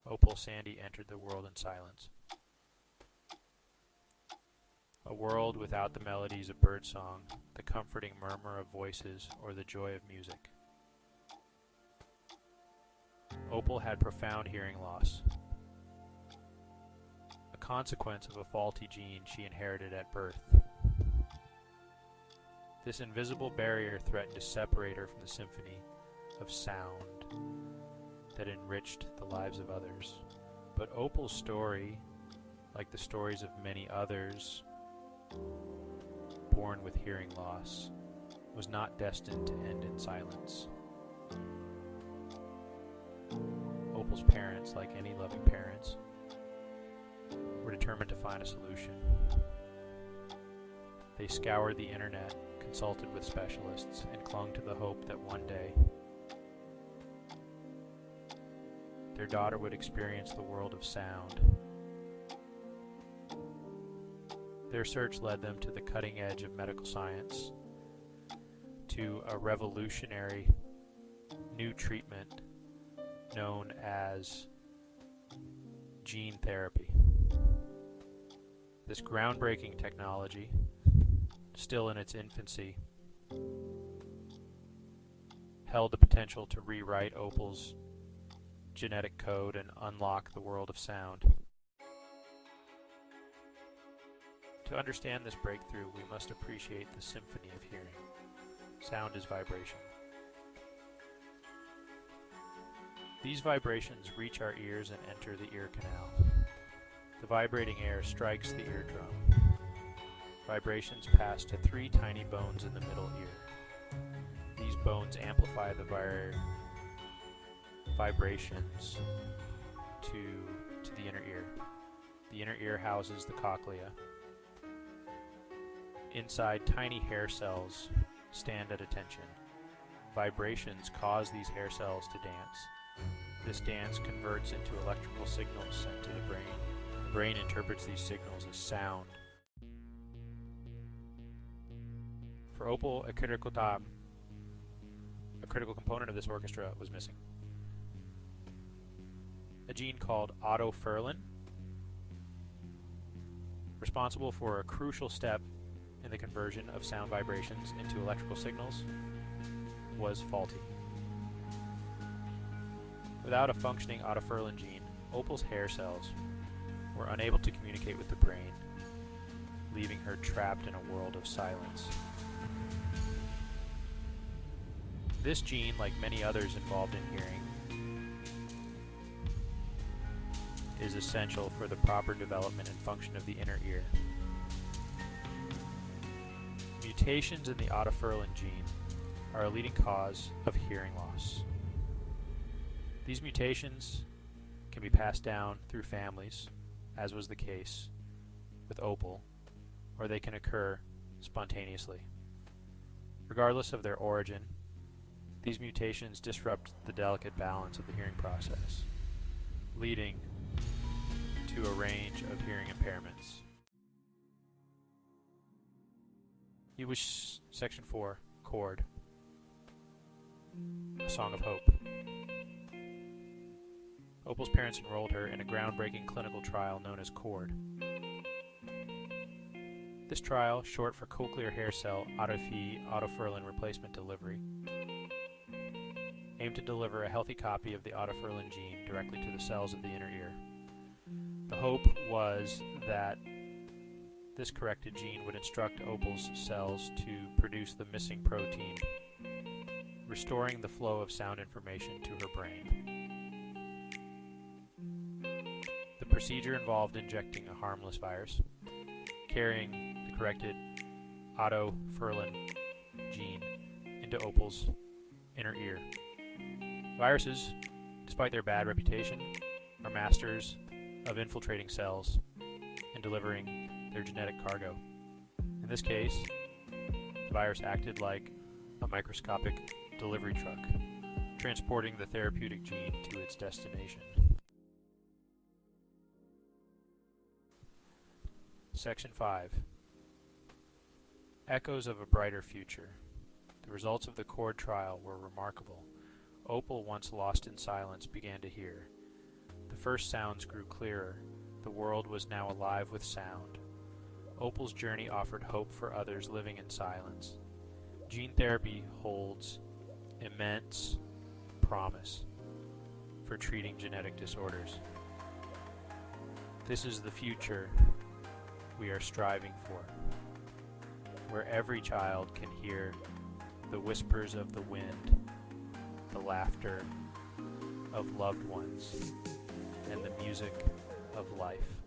Opal Sandy entered the world in silence. A world without the melodies of birdsong, the comforting murmur of voices, or the joy of music. Opal had profound hearing loss, a consequence of a faulty gene she inherited at birth. This invisible barrier threatened to separate her from the symphony of sound that enriched the lives of others. But Opal's story, like the stories of many others born with hearing loss, was not destined to end in silence. Opal's parents, like any loving parents, were determined to find a solution. They scoured the internet, consulted with specialists, and clung to the hope that one day their daughter would experience the world of sound. Their search led them to the cutting edge of medical science, to a revolutionary new treatment known as gene therapy. This groundbreaking technology, still in its infancy, held the potential to rewrite Opal's genetic code and unlock the world of sound. To understand this breakthrough, we must appreciate the symphony of hearing. Sound is vibration. These vibrations reach our ears and enter the ear canal. The vibrating air strikes the eardrum. Vibrations pass to 3 tiny bones in the middle ear. These bones amplify the vibrations to the inner ear. The inner ear houses the cochlea. Inside, tiny hair cells stand at attention. Vibrations cause these hair cells to dance. This dance converts into electrical signals sent to the brain. The brain interprets these signals as sound. For Opal, a critical component of this orchestra was missing. A gene called autoferlin, responsible for a crucial step in the conversion of sound vibrations into electrical signals, was faulty. Without a functioning autoferlin gene, Opal's hair cells were unable to communicate with the brain, leaving her trapped in a world of silence. This gene, like many others involved in hearing, is essential for the proper development and function of the inner ear. Mutations in the autoferlin gene are a leading cause of hearing loss. These mutations can be passed down through families, as was the case with Opal, or they can occur spontaneously. Regardless of their origin, these mutations disrupt the delicate balance of the hearing process, leading to a range of hearing impairments. He was Section 4, Chord, A Song of Hope. Opal's parents enrolled her in a groundbreaking clinical trial known as Chord. This trial, short for cochlear hair cell autoferlin replacement delivery, aimed to deliver a healthy copy of the autoferlin gene directly to the cells of the inner ear. The hope was that this corrected gene would instruct Opal's cells to produce the missing protein, restoring the flow of sound information to her brain. The procedure involved injecting a harmless virus, carrying the corrected autoferlin gene into Opal's inner ear. Viruses, despite their bad reputation, are masters of infiltrating cells and delivering their genetic cargo. In this case, the virus acted like a microscopic delivery truck, transporting the therapeutic gene to its destination. Section 5. Echoes of a brighter future. The results of the Chord trial were remarkable. Opal, once lost in silence, began to hear. The first sounds grew clearer. The world was now alive with sound. Opal's journey offered hope for others living in silence. Gene therapy holds immense promise for treating genetic disorders. This is the future we are striving for, where every child can hear the whispers of the wind, the laughter of loved ones, and the music of life.